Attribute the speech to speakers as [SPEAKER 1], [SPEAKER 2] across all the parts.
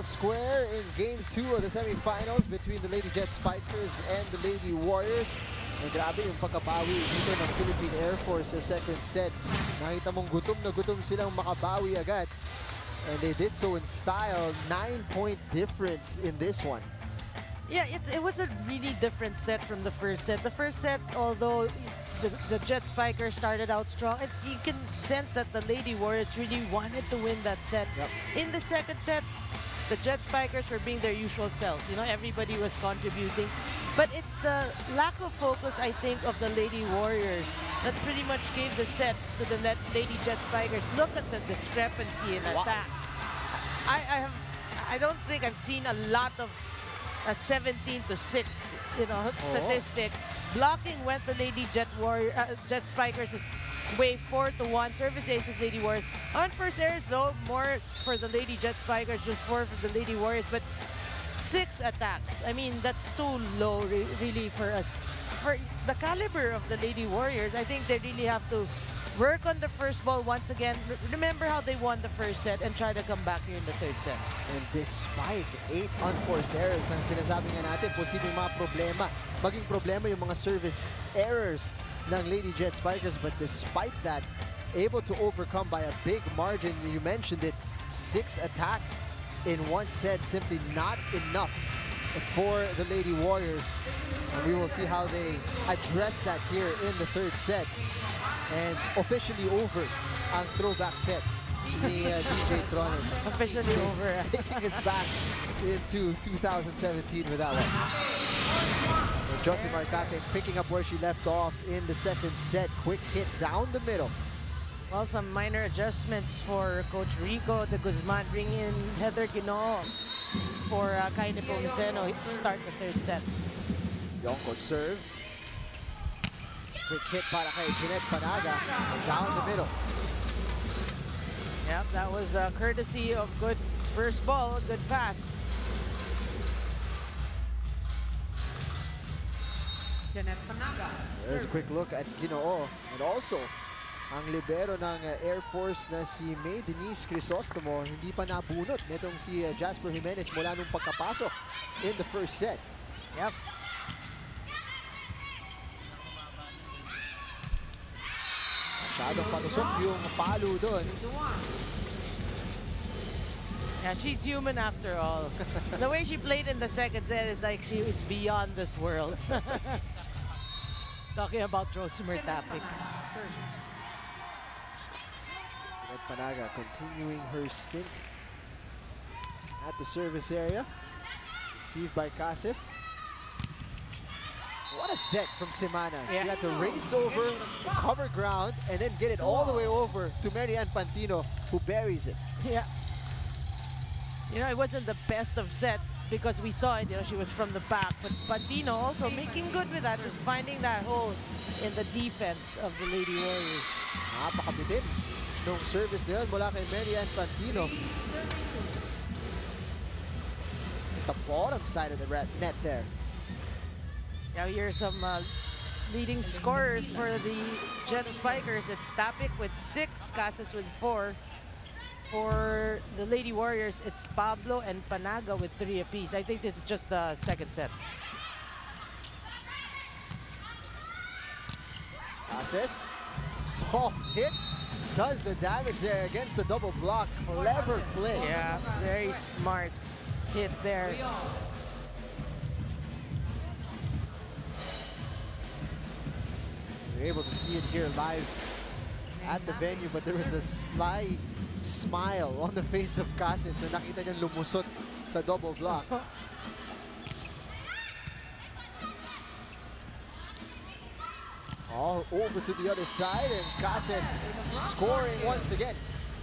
[SPEAKER 1] square in Game 2 of the semifinals between the Lady Jet Spikers and the Lady Warriors. And grabe yung pagkabawi dito ng Philippine Airforce sa second set. Nakita mong gutom na gutom silang makabawi agad. And they did so in style. 9-point difference in this one.
[SPEAKER 2] Yeah, it was a really different set from the first set. The first set, although the Jet Spikers started out strong, and you can sense that the Lady Warriors really wanted to win that set.
[SPEAKER 1] Yep.
[SPEAKER 2] In the second set, the Jet Spikers were being their usual self. You know, everybody was contributing. But it's the lack of focus, I think, of the Lady Warriors that pretty much gave the set to the Lady Jet Spikers. Look at the discrepancy in attacks. I don't think I've seen a lot of a 17-6, you know, statistic. Blocking went the Lady Jet Spikers' way 4-1. Service aces, Lady Warriors. On first airs, though, more for the Lady Jet Spikers, just 4 for the Lady Warriors. But 6 attacks. I mean, that's too low, really, for us. For the caliber of the Lady Warriors, I think they really have to work on the first ball once again. Remember how they won the first set and try to come back here in the third set.
[SPEAKER 1] And despite 8 unforced errors, ang sinasabi nga natin, posibleng mga problema. Maging problema yung mga service errors ng Lady Jet Spikers. But despite that, able to overcome by a big margin. You mentioned it, 6 attacks in one set, simply not enough for the Lady Warriors. And we will see how they address that here in the third set. And officially over ang throwback set ni DJ Tronics.
[SPEAKER 2] Officially over.
[SPEAKER 1] Taking us back into 2017 with that one. And Josie Martate picking up where she left off in the second set. Quick hit down the middle.
[SPEAKER 2] Well, some minor adjustments for Coach Rico de Guzman, bringing in Heather Ginoo for Kai Nepomuceno to start the third set.
[SPEAKER 1] Yonko serve. Quick hit para kay Jeanette Panaga down the middle.
[SPEAKER 2] Yeah, that was courtesy of good first ball, good pass.
[SPEAKER 3] Jeanette Panaga.
[SPEAKER 1] There's a quick look at Ginoo. And also, ang libero ng Airforce na si May Denise Crisostomo, hindi pa nabunot nitong si Jasper Jimenez mula nung pagkapasok in the first set.
[SPEAKER 2] Yep.
[SPEAKER 1] Masyadong patusok yung palo doon.
[SPEAKER 2] Yeah, she's human after all. The way she played in the second set is like she was beyond this world. Talking about Josimar Tapik.
[SPEAKER 1] Panaga continuing her stint at the service area. Received by Cases. What a set from Semana.
[SPEAKER 2] Yeah.
[SPEAKER 1] She had to race over, cover ground, and then get it all the way over to Marianne Pantino, who buries it.
[SPEAKER 2] Yeah. You know, it wasn't the best of sets because we saw it, you know, she was from the back. But Pantino also making good with that, just finding that hole in the defense of the Lady Warriors.
[SPEAKER 1] Napakabitin nung service na yun mula kay Marianne Pantino. The bottom side of the net there.
[SPEAKER 2] Now here's some leading scorers for the Jet Spikers. It's Tapik with 6, Casas with 4. For the Lady Warriors, it's Pablo and Panaga with 3 apiece. I think this is just the second set.
[SPEAKER 1] Cases, soft hit, does the damage there against the double block. Clever play.
[SPEAKER 2] Yeah, very smart hit there.
[SPEAKER 1] We're able to see it here live at the venue, but there was a sly smile on the face of Cases na nakita niyang lumusot sa double block. All over to the other side, and Cases scoring once again.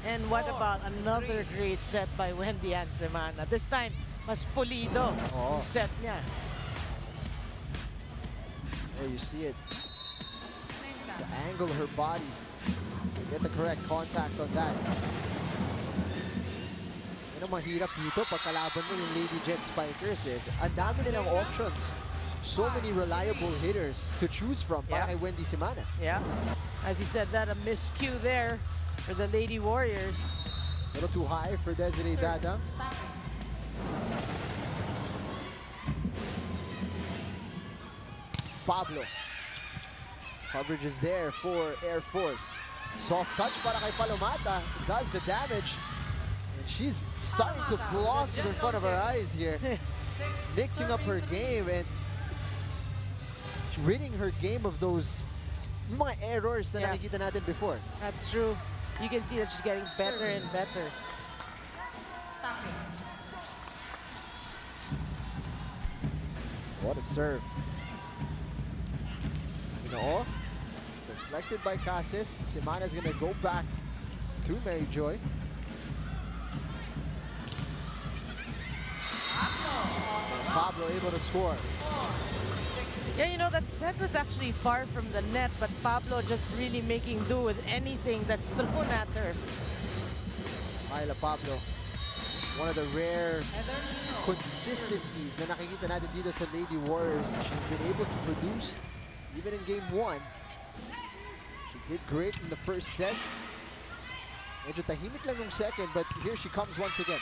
[SPEAKER 2] And what about another great set by Wendy Ann Semana? This time, mas pulido ang set niya.
[SPEAKER 1] There you see it. The angle of her body. Get the correct contact on that. Yan ang mahirap dito pag kalaban mo yung Lady Jet Spikers. Ang dami nilang options. So many reliable hitters to choose from para kay Wendy Semana.
[SPEAKER 2] Yeah. As he said, that a miscue there for the Lady Warriors.
[SPEAKER 1] A little too high for Desiree Dadam. Pablo. Coverage is there for Airforce. Soft touch para kay Palomata. Does the damage. And she's starting to blossom in front of her eyes here. Mixing up her game and ridding her game of those mga errors na nakikita natin before.
[SPEAKER 2] That's true. You can see that she's getting better and better.
[SPEAKER 1] What a serve. Ginoo. Deflected by Casis. Semana's gonna go back to Mary Joy. Pablo able to score.
[SPEAKER 2] Yeah, you know, that set was actually far from the net, but Pablo just really making do with anything that's thrown at her.
[SPEAKER 1] Myla Pablo, one of the rare consistencies na nakikita natin dito sa Lady Warriors. She's been able to produce even in game 1. She did great in the first set. Medyo tahimik lang nung second, but here she comes once again.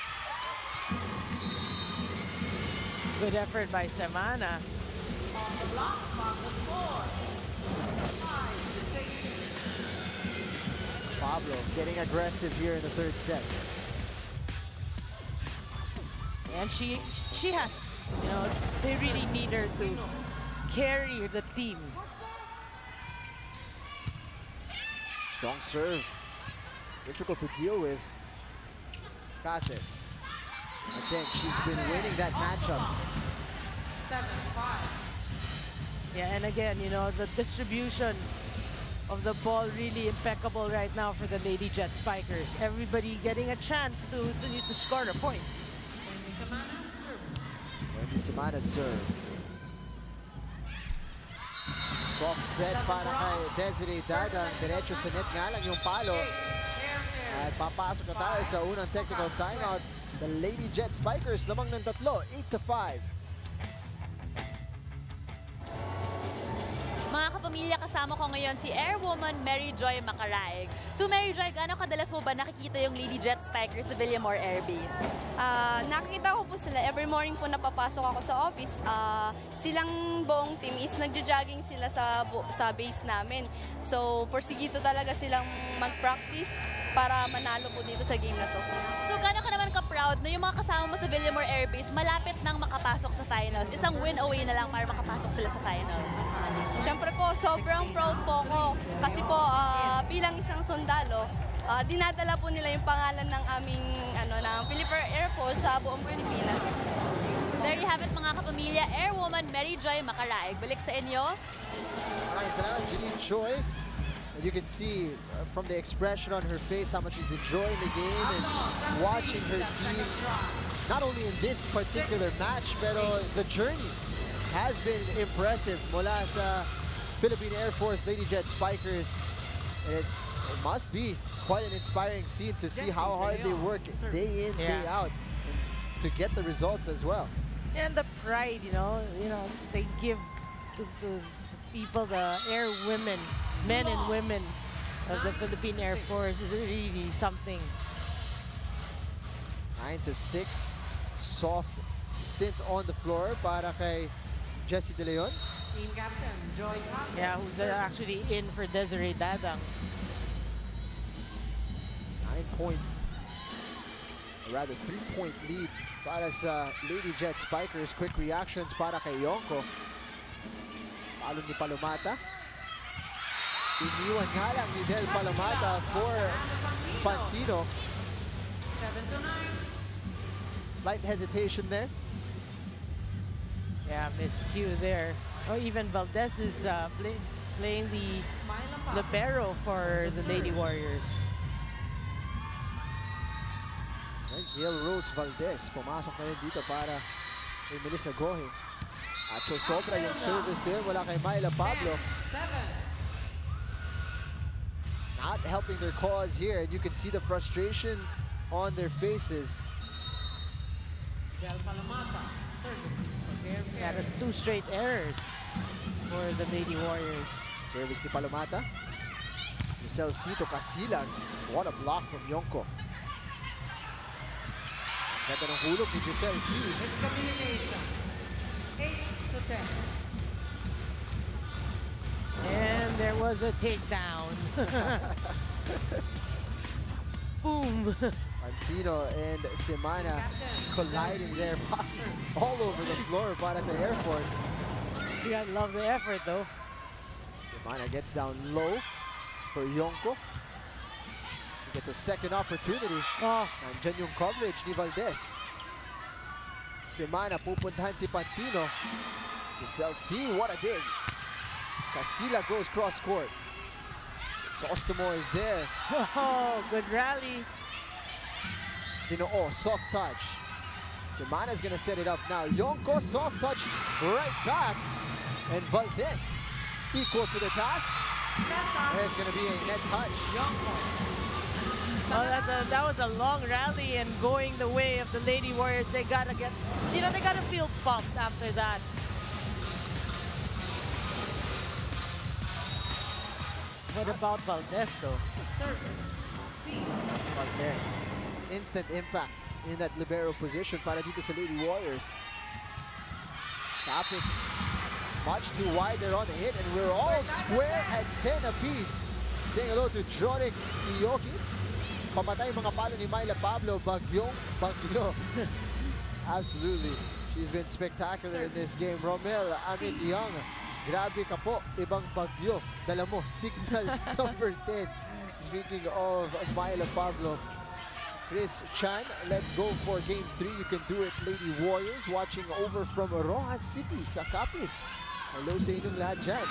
[SPEAKER 2] Good effort by Semana.
[SPEAKER 3] On the block, Pablo score. 5-6.
[SPEAKER 1] Pablo getting aggressive here in the third set.
[SPEAKER 2] And she has, you know, they really need her to carry the team.
[SPEAKER 1] Strong serve. Difficult to deal with. Casis. Again, she's been winning that matchup.
[SPEAKER 3] 7-5.
[SPEAKER 2] Yeah, and again, you know, the distribution of the ball really impeccable right now for the Lady Jet Spikers. Everybody getting a chance to score a point.
[SPEAKER 3] Wendy Semana serve.
[SPEAKER 1] Wendy Semana serve. Soft set para kay Desiree Dadang. Diretso sa net nga lang yung palo. At papasok na tayo sa unang technical timeout. The Lady Jet Spikers lamang ng 3, 8-5.
[SPEAKER 4] Mga kapamilya, kasama ko ngayon si Airwoman Mary Joy Macaraig. So Mary Joy, gaano kadalas mo ba nakikita yung Lady Jet Spikers sa Villamor Air Base?
[SPEAKER 5] Nakikita ko po sila. Every morning po napapasok ako sa office. Silang buong team is nagja-jogging sila sa base namin. So, porsigido talaga silang mag-practice para manalo po dito sa game na to.
[SPEAKER 4] So gaano ka naman ka-proud na yung mga kasama mo sa Villamor Air Base malapit nang makapasok sa finals? Isang win away na lang para makapasok sila sa finals.
[SPEAKER 5] Siyempre po, sobrang proud po ako. Kasi po, bilang isang sundalo, dinadala po nila yung pangalan ng aming ng Philippine Airforce sa buong Pilipinas.
[SPEAKER 4] There you have it, mga kapamilya. Airwoman Mary Joy Macaraig. Balik sa inyo.
[SPEAKER 1] Maraming salamat, Janine Choi. And you can see from the expression on her face how much she's enjoying the game and watching her team, not only in this particular match, but the journey has been impressive mula sa Philippine Air Force Lady Jet Spikers. And it must be quite an inspiring scene to see how hard they work day in, day out to get the results as well.
[SPEAKER 2] And the pride, you know, they give to the people, the air women, men and women of the Philippine Air Force is really something.
[SPEAKER 1] 9-6, soft stint on the floor para kay Jessie De Leon.
[SPEAKER 3] Team captain, Joy Casas.
[SPEAKER 2] Yeah, who's actually in for Desiree Dadang.
[SPEAKER 1] 3-point lead para sa Lady Jet Spikers. Quick reactions para kay Yonko. Palo ni Palomata. Iniwan nga lang ni Del Palomata for Pantino.
[SPEAKER 3] 7-9.
[SPEAKER 1] Slight hesitation there.
[SPEAKER 2] Yeah, miscue there. Oh, even Valdez is playing the libero for the Lady Warriors.
[SPEAKER 1] And Gail Rose Valdez pumasok na rin dito para kay Melissa Gohe. At so sobra yung service there wala kay Myla Pablo.
[SPEAKER 3] 7.
[SPEAKER 1] Not helping their cause here. And you can see the frustration on their faces.
[SPEAKER 3] Del Palomata serving.
[SPEAKER 2] Yeah, that's 2 straight errors for the Lady Warriors.
[SPEAKER 1] Service ni Palomata. Giselle Cito Casilan. What a block from Yonko. Ganda ng hulog ni Giselle C.
[SPEAKER 3] Miscommunication. 8-10.
[SPEAKER 2] And there was a takedown. Boom.
[SPEAKER 1] Pantino and Semana colliding there. Passes all over the floor para sa Airforce.
[SPEAKER 2] You gotta love the effort though.
[SPEAKER 1] Semana gets down low for Yonko. He gets a second opportunity.
[SPEAKER 2] Oh,
[SPEAKER 1] Nandyan yung coverage ni Valdez. Semana pupuntahan si Pantino. See what a dig. Casilla goes cross court. Sostomo is there.
[SPEAKER 2] oh, good rally.
[SPEAKER 1] Dinoo, soft touch. Semana's gonna set it up now. Yonko, soft touch, right back. And Valdez, equal to the task. There's gonna be a net touch.
[SPEAKER 2] Oh, that was a long rally and going the way of the Lady Warriors. They gotta get, they gotta feel pumped after that. What about Valdez though?
[SPEAKER 3] Service. C.
[SPEAKER 1] Valdez, instant impact in that libero position para dito sa Lady Warriors. Tapping much too wide there on the hit, and we're all square at 10 apiece. Saying hello to Joric Iyoki. Pamatay mga palo ni Myla Pablo. Bagyo. Absolutely. She's been spectacular in this game. Romel Amit Young. Grabe ka po. Ibang bagyo. Dala mo. Signal number 10. Speaking of Myla Pablo. Chris Chan, let's go for game 3. You can do it, Lady Warriors. Watching over from Rojas City sa Capiz. Hello sa inyong lahat dyan.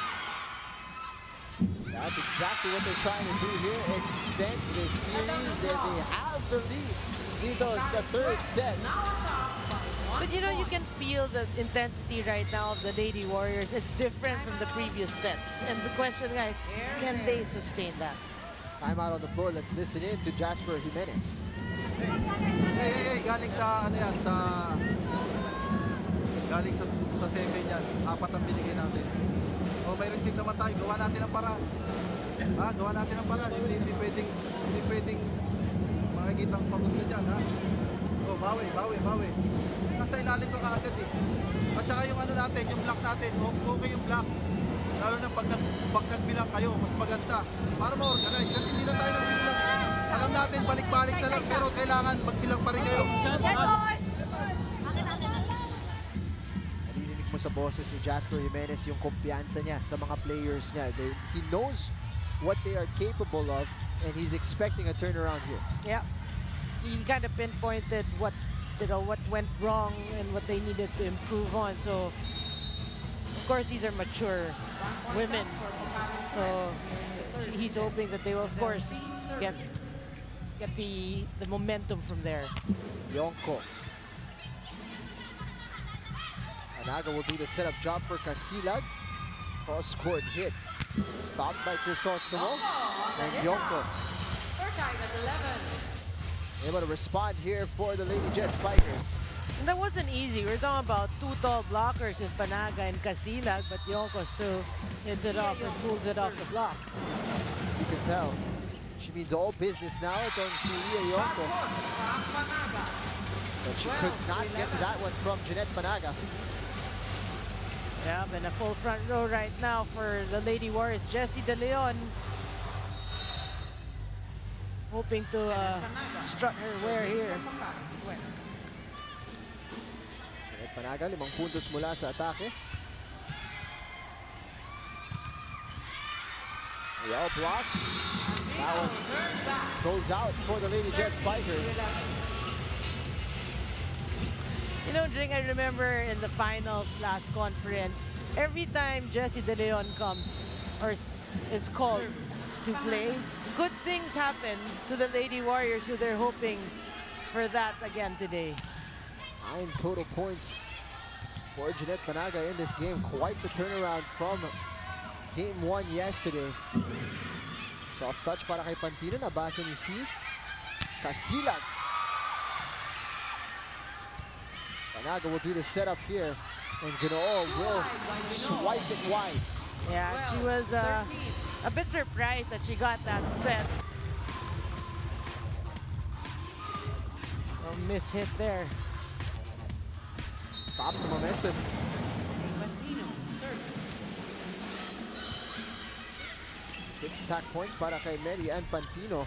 [SPEAKER 1] That's exactly what they're trying to do here. Extend the series, and they have the lead. Dito sa third set.
[SPEAKER 2] But you can feel the intensity right now of the Lady Warriors. It's different from the previous sets. And the question, guys, can they sustain that?
[SPEAKER 1] Time out on the floor. Let's listen in to Jasper Jimenez.
[SPEAKER 6] Hey, galing sa ano yan, galing sa 7 yan. 4 ang binigay natin. O may receive naman tayo, gawa natin ang paraan. Gawa natin ang paraan. Hindi pwedeng makikita ang pagod ka dyan, ha? O, bawi. Nasa ilalim ka kaagad eh. At saka yung ano natin, yung block natin, okay yung block. Lalo na pag nagbilang kayo, mas maganda. Para ma-organize. Kasi hindi na tayo nagbilang. Alam natin, balik-balik na lang. Pero kailangan magbilang pa rin kayo.
[SPEAKER 1] Narinig mo sa boses ni Jasper Jimenez yung kumpiyansa niya sa mga players niya. He knows what they are capable of, and he's expecting a turnaround here.
[SPEAKER 2] Yeah. He kind of pinpointed what went wrong and what they needed to improve on. So, of course, these are mature women. So, he's hoping that they will, of course, get the momentum from there.
[SPEAKER 1] Yonko. Anaga will do the setup job for Casilag. Cross-court hit. Stopped by Crisostomo. And Yonko able to respond here for the Lady Jet Spikers.
[SPEAKER 2] And that wasn't easy. We're talking about 2 tall blockers in Panaga and Casilag, but Yonko still hits it off and pulls it off the block.
[SPEAKER 1] You can tell. She means all business now. Itong si Lia Yonko. But she could not get that one from Jeanette Panaga.
[SPEAKER 2] Yeah, and a full front row right now for the Lady Warriors. Jessie De Leon hoping to strut her wear here.
[SPEAKER 1] Jeanette Panaga, 5 puntos mula sa atake. Well blocked. That one goes out for the Lady Jet Spikers.
[SPEAKER 2] Jing, I remember in the finals last conference, every time Jessie De Leon comes or is called to play, good things happen to the Lady Warriors, who they're hoping for that again today.
[SPEAKER 1] 9 total points for Jeanette Panaga in this game. Quite the turnaround from game 1 yesterday. Soft touch para kay Pantino, nabasa ni C. Casilag. Panaga will do the setup here, and Ginoo will swipe it wide.
[SPEAKER 2] Yeah, she was a bit surprised that she got that set. A miss hit there.
[SPEAKER 1] Stops the momentum. 6 attack points para kay Mary and Pantino.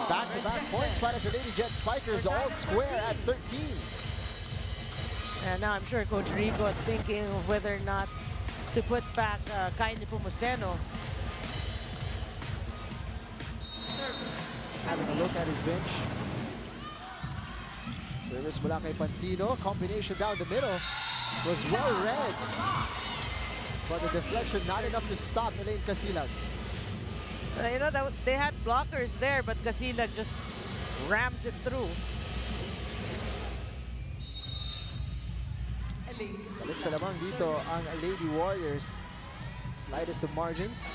[SPEAKER 1] Back-to-back points para sa Lady Jet Spikers, all square at 13.
[SPEAKER 2] And now I'm sure Coach Rico thinking of whether or not to put back Kai Nepomuceno.
[SPEAKER 1] Having a look at his bench. Service mula kay Pantino. Combination down the middle was well read. But the deflection not enough to stop Elaine Casilag.
[SPEAKER 2] You know, they had blockers there, but Casilag just rammed it through.
[SPEAKER 1] Balik sa lamang dito ang Lady Warriors. Slightest of margins.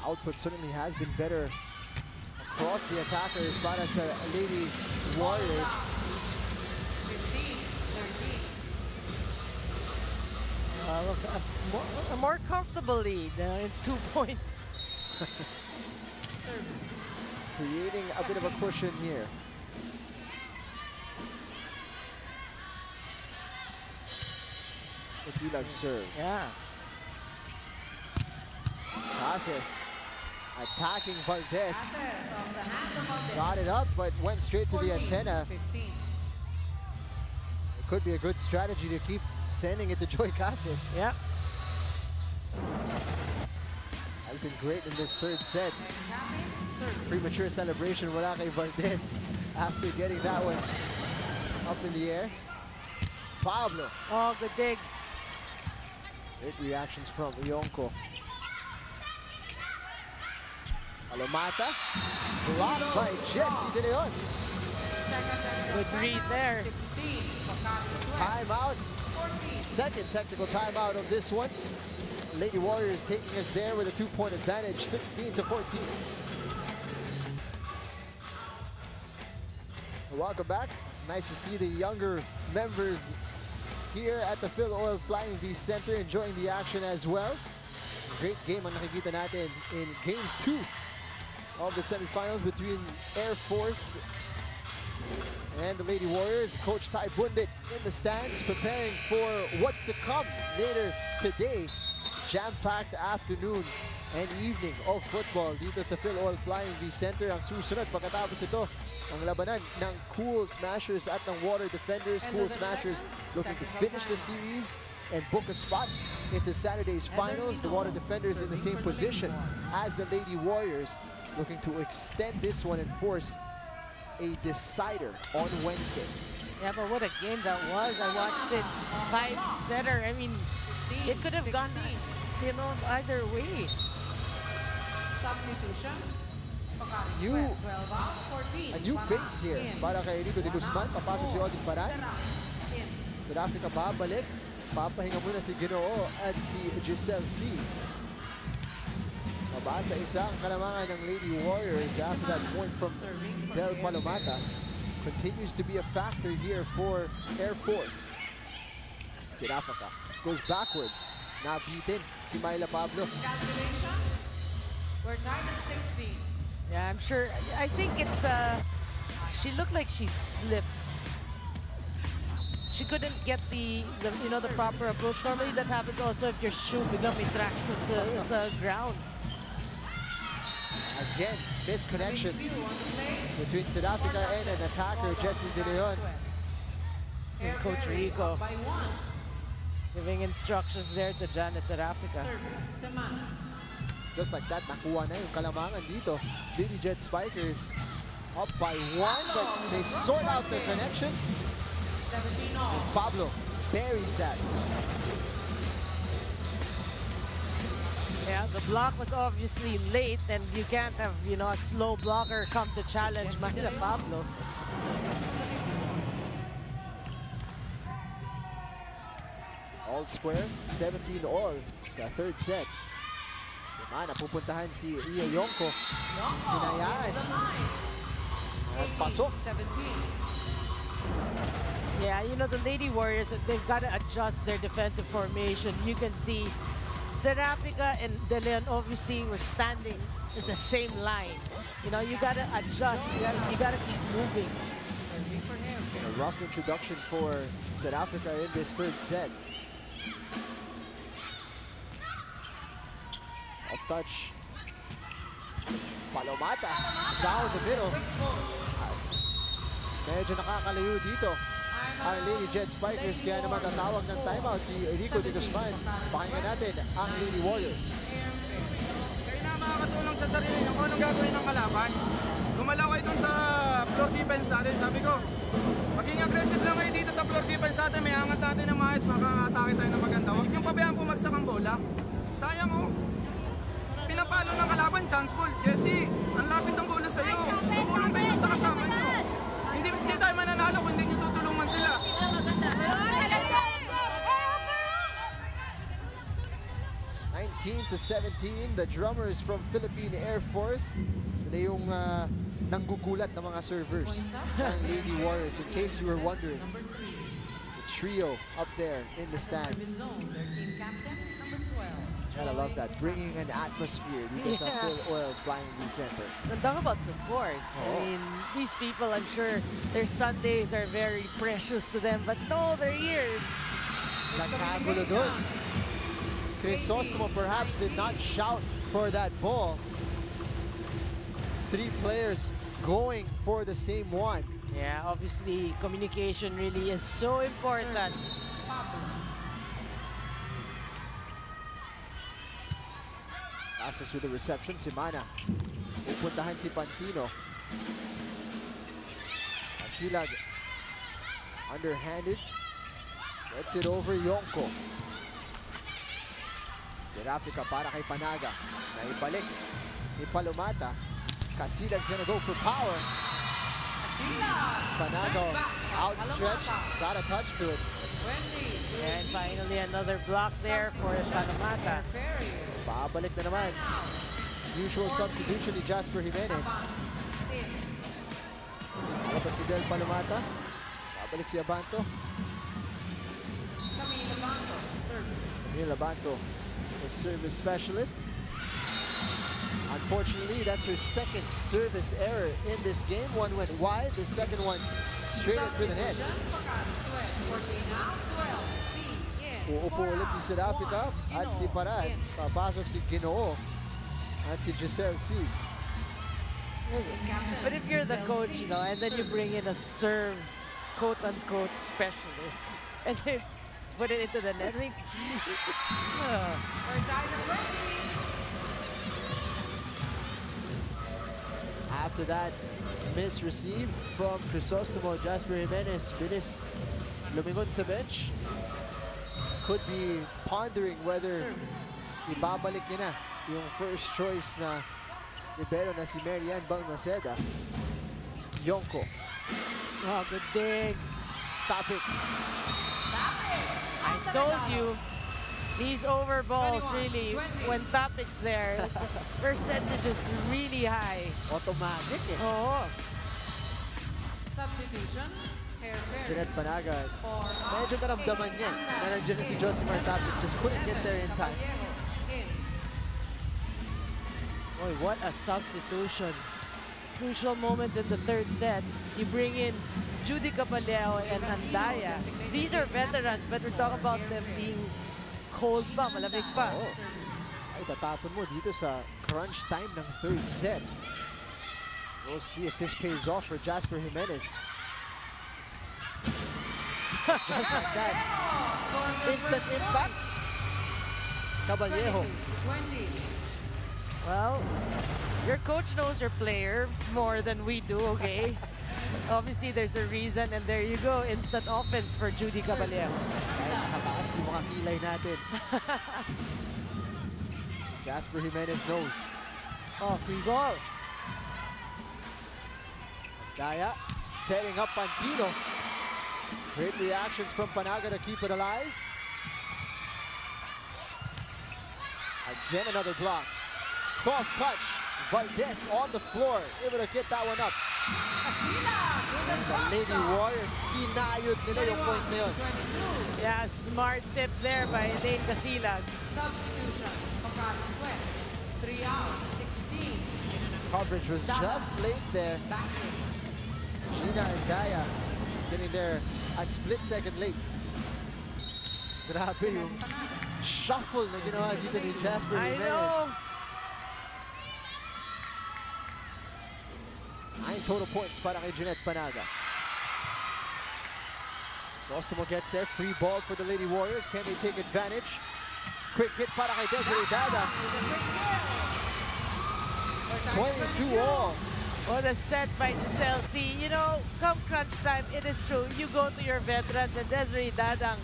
[SPEAKER 1] Output certainly has been better across the attackers para sa Lady Warriors.
[SPEAKER 2] Look, a more comfortable lead in 2 points.
[SPEAKER 1] Creating a bit of a cushion here. Casilag serve.
[SPEAKER 2] Yeah.
[SPEAKER 1] Cases attacking Valdez. Got it up, but went straight to the antenna. It could be a good strategy to keep sending it to Joy Cases.
[SPEAKER 2] Yeah.
[SPEAKER 1] Has been great in this third set. Premature celebration wala kay Valdez after getting that one up in the air. Pablo.
[SPEAKER 2] Oh, good dig.
[SPEAKER 1] Great reactions from Yonko. Alomata. Blocked by Jesse De Leon.
[SPEAKER 2] Good read there.
[SPEAKER 1] Timeout. Second technical timeout of this one. Lady Warriors taking us there with a 2-point advantage, 16-14. Welcome back. Nice to see the younger members here at the Phil Oil Flying V Center enjoying the action as well. Great game ang nakikita natin in Game 2 of the semifinals between Airforce and the Lady Warriors. Coach Ty Bundit in the stands preparing for what's to come later today. Jam-packed afternoon and evening of football dito sa Phil Oil Flying V Center. Ang susunod pagkatapos ito, ang labanan ng Cool Smashers at ng Water Defenders. Cool Smashers looking to finish the series and book a spot into Saturday's finals. The Water Defenders in the same position as the Lady Warriors, looking to extend this one and force a decider on Wednesday.
[SPEAKER 2] Yeah, but what a game that was. I watched it 5-setter. I mean, it could have gone, you know, either way.
[SPEAKER 3] Substitution.
[SPEAKER 1] A new face here para kay Rico de Guzman. Papasok si Odin Paran. South Africa babalik. Papahinga muna si Ginoo at si Giselle C. Mabasa isang kalamangan ng Lady Warriors after that point from Del Palomata. Continues to be a factor here for Air Force. South Africa goes backwards. Nabitin si Myla Pablo.
[SPEAKER 3] We're tied at 16.
[SPEAKER 2] Yeah, I'm sure. I think it's, she looked like she slipped. She couldn't get the you know, the proper approach. Normally that happens also if your shoe becomes traction to the ground.
[SPEAKER 1] Again, misconnection between South Africa and an attacker, Jesse De Leon.
[SPEAKER 2] And Coach Rico giving instructions there to Janet South Africa.
[SPEAKER 1] Just like that, nakuha na yung kalamangan dito. Lady Jet Spikers up by 1, but they sort out their connection. And Pablo buries that.
[SPEAKER 2] Yeah, the block was obviously late, and you can't have, you know, a slow blocker come to challenge Manila Pablo.
[SPEAKER 1] All square, 17 all sa third set. Semana, pupuntahan si Iya Yonko. Hinayaan. At pasok.
[SPEAKER 3] 17.
[SPEAKER 2] Yeah, you know, the Lady Warriors, they've got to adjust their defensive formation. You can see South Africa and De Leon obviously were standing in the same line. You know, you got to adjust. You got to keep moving.
[SPEAKER 1] A rough introduction for South Africa in this third set. Soft touch. Palomata down the middle. Medyo nakakalayo dito ang Lady Jet Spikers, kaya naman tatawag ng timeout si Rico de Guzman. Pakinggan natin ang Lady Warriors.
[SPEAKER 7] Kayo na makakatulong sa sarili nyo kung anong gagawin ng kalaban. Gumalaw kayo dun sa floor defense natin. Sabi ko, maging aggressive lang kayo dito sa floor defense natin. May angat natin ng maayos, makakatake tayo ng maganda. Huwag niyong pabayaan bumagsak ang bola. Sayang oh. Pinapalo ng kalaban, chance ball. Jesse, ang lapit ng bola sa'yo. Tumulong kayo sa kasama nyo. Hindi tayo mananalo kung hindi nyo tutulungan sila.
[SPEAKER 1] 19-17, the drummers from Philippine Airforce. Sila yung nanggugulat ng mga servers ng Lady Warriors. In case you were wondering, the trio up there in the stands. And I love that, bringing an atmosphere because of Phil Oil Flying V Center.
[SPEAKER 2] And talk about support. I mean, these people, I'm sure their Sundays are very precious to them, but no, they're here.
[SPEAKER 1] Nagkagulo dun. Crisostomo perhaps did not shout for that ball. 3 players going for the same one.
[SPEAKER 2] Yeah, obviously, communication really is so important.
[SPEAKER 1] Passes with the reception, si Mana. Pupuntahan si Pantino. Asilag. Underhanded. Gets it over Yonko. Seraphica para kay Panaga. Naibalik ni Palomata. Casilag's gonna go for power. Panaga outstretched. Got a touch to it.
[SPEAKER 2] And finally, another block there for Palomata.
[SPEAKER 1] Babalik na naman. Usual substitution ni Jasper Jimenez. Ano ba si Del Palomata? Babalik si Abanto. Camila Abanto, the service specialist. Unfortunately, that's her second service error in this game. One went wide, the second one straight into the net. Uupo ulit si Seraphica at si Parad. Papasok si Ginoo at si Giselle C.
[SPEAKER 2] But if you're the coach, you know, and then you bring in a serve, quote-unquote, specialist, and then put it into the net, I think,
[SPEAKER 1] After that miss receive from Crisostomo, Jasper Jimenez bilis lumingon sa bench. Could be pondering whether ibabalik niya na yung first choice na libero na si Marianne Balmaceda. Yonko.
[SPEAKER 2] oh, good dig.
[SPEAKER 1] Topic.
[SPEAKER 2] I told you, these over balls really, when Topic's there, percentage is really high.
[SPEAKER 1] Automatic eh.
[SPEAKER 2] Oh,
[SPEAKER 3] Substitution.
[SPEAKER 1] Jeanette Panaga, medyo naramdaman niya na nandiyan na si Josimar Topic. Just couldn't get there in time.
[SPEAKER 2] boy, what a substitution. Crucial moments in the third set. You bring in Judy Capaleo and Andaya. These are veterans, but we're talking about them being cold pa, malamig pa.
[SPEAKER 1] Oh. Ay, tatapon mo dito sa crunch time ng third set. We'll see if this pays off for Jasper Jimenez. Just like that. Instant impact. Caballero.
[SPEAKER 2] Well, your coach knows your player more than we do, okay? Obviously, there's a reason, and there you go. Instant offense for Judy Caballero.
[SPEAKER 1] Kahit nakataas yung mga kilay natin. Jasper Jimenez knows.
[SPEAKER 2] Oh, free ball.
[SPEAKER 1] Daya setting up Pantino. Great reactions from Panaga to keep it alive. Again, another block. Soft touch. Valdez on the floor. Able to get that one up. And the Lady Warriors, kinayod nila yung point na yun.
[SPEAKER 2] Yeah, smart tip there by Dane Casilag.
[SPEAKER 3] Substitution. Pocari Sweat. 3 out. 16.
[SPEAKER 1] Coverage was just late there. Gina and Daya getting there a split second late. Grabe yung shuffle na ginawa dito ni Jasper
[SPEAKER 2] I
[SPEAKER 1] Jimenez.
[SPEAKER 2] know.
[SPEAKER 1] 9 total points para kay Jeanette Panaga. Sostomo gets there. Free ball for the Lady Warriors. Can they take advantage? Quick hit para kay Desiree Dada. 22 all.
[SPEAKER 2] What a set by Giselle C. You know, come crunch time, it is true. You go to your veterans and Desiree Dadang.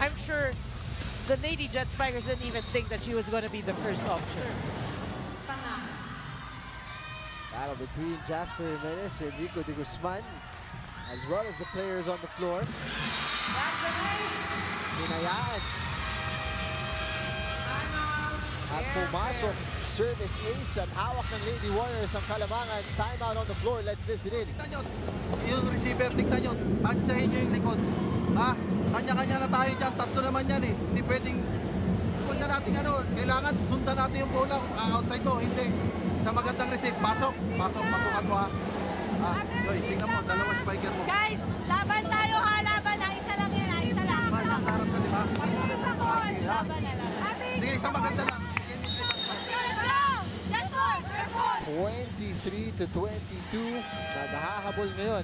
[SPEAKER 2] I'm sure the Lady Jet Spikers didn't even think that she was going to be the first option.
[SPEAKER 1] Battle between Jasper Jimenez and Rico de Guzman, as well as the players on the floor.
[SPEAKER 3] That's an ace.
[SPEAKER 1] Hinayaan. At pumasok, service ace at hawak ng Lady Warriors ang kalamangan. Timeout on the floor, let's listen in.
[SPEAKER 6] Tignan nyo, yung receiver, tignan nyo, tansyahin nyo yung likod. Ha? Kanya-kanya na tayo dyan, tatlo naman yan eh. Hindi pwedeng, huwag na natin ano, kailangan sundan natin yung bola kung outside mo, hindi. Sa magandang receive, pasukan mo ha. Joy, tignan mo, dalawa spiker mo.
[SPEAKER 5] Guys, laban tayo ha, laban lang. Isa lang yan ha, isa lang.
[SPEAKER 6] Nasa harap ka, di ba?
[SPEAKER 5] Laban na lang.
[SPEAKER 6] Sige, isang maganda lang.
[SPEAKER 1] 23 to 22. Naghahabol ngayon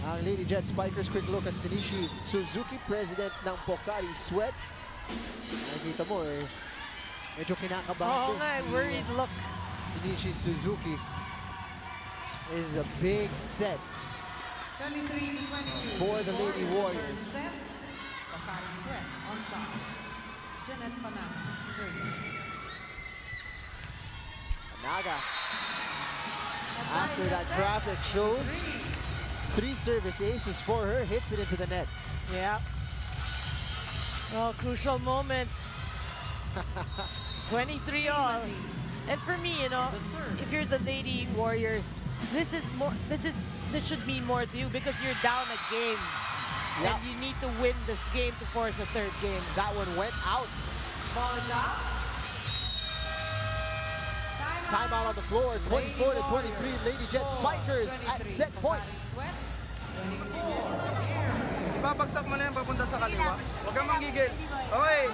[SPEAKER 1] ang Lady Jet Spikers. Quick look at Shinichi Suzuki, president ng Pocari Sweat. Nakikita mo eh, medyo kinakabahan.
[SPEAKER 2] Oh, my worried look.
[SPEAKER 1] Shinichi Suzuki is a big set
[SPEAKER 3] 23 to 22.
[SPEAKER 1] for the Lady Warriors.
[SPEAKER 3] Set. Pocari Sweat on top. Jeanette Panaga serving.
[SPEAKER 1] Panaga, after that graphic shows 3 service aces for her, hits it into the net.
[SPEAKER 2] Yeah. Oh, crucial moments. 23 all. And for me, you know, if you're the Lady Warriors, this should mean more to you because you're down a game.
[SPEAKER 1] Yeah.
[SPEAKER 2] And you need to win this game to force a third game.
[SPEAKER 1] That one went out.
[SPEAKER 3] Ball is up.
[SPEAKER 1] Timeout on the floor, 24 to 23. Lady Jet Spikers at set point.
[SPEAKER 7] Ibabagsak mo na yan papunta sa kaliwa. Huwag kang manggigil. Okay.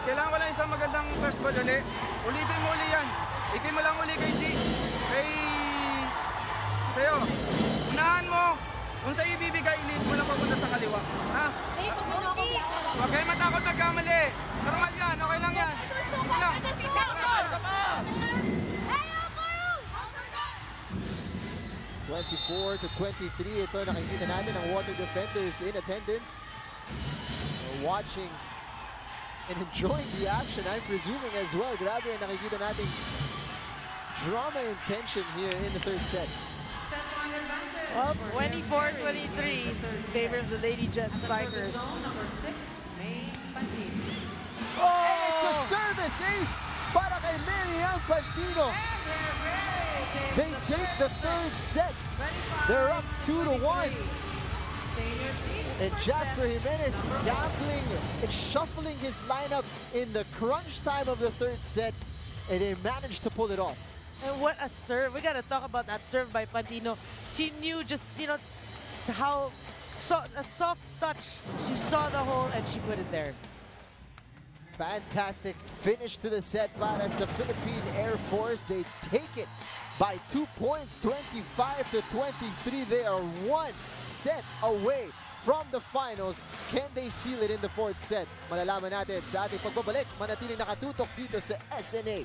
[SPEAKER 7] Kailangan ko lang isang magandang first ball uli. Ulitin mo uli yan. Ikin mo lang uli kay G. Kay... Sa'yo. Unahan mo. Kung sa'yo ibibigay, ilis mo lang papunta sa kaliwa. Ha? Huwag kayo matakot nagkamali. Normal yan. Okay lang yan. Okay lang. Isa pa.
[SPEAKER 1] 24 to 23. Ito nakikita natin ang water defenders in attendance. We're watching and enjoying the action, I'm presuming as well. Grabe, nakikita natin drama and tension here in the third set.
[SPEAKER 3] Set one advantage.
[SPEAKER 2] Well,
[SPEAKER 3] for
[SPEAKER 2] 24-23 in favor of the Lady Jet
[SPEAKER 3] At the
[SPEAKER 2] Spikers.
[SPEAKER 3] service zone, number 6, May Pantino.
[SPEAKER 1] And it's a service ace para kay Marianne Pantino. They take the third set. They're up 2-1. And Jasper Jimenez gambling and shuffling his lineup in the crunch time of the third set, and they managed to pull it off.
[SPEAKER 2] And what a serve. We got to talk about that serve by Pantino. She knew just, you know, how a soft touch. She saw the hole and she put it there.
[SPEAKER 1] Fantastic finish to the set para sa Philippine Airforce. They take it by 2 points, 25 to 23. They are 1 set away from the finals. Can they seal it in the fourth set? Malalaman natin sa ating pagbabalik. Manatiling nakatutok dito sa SNA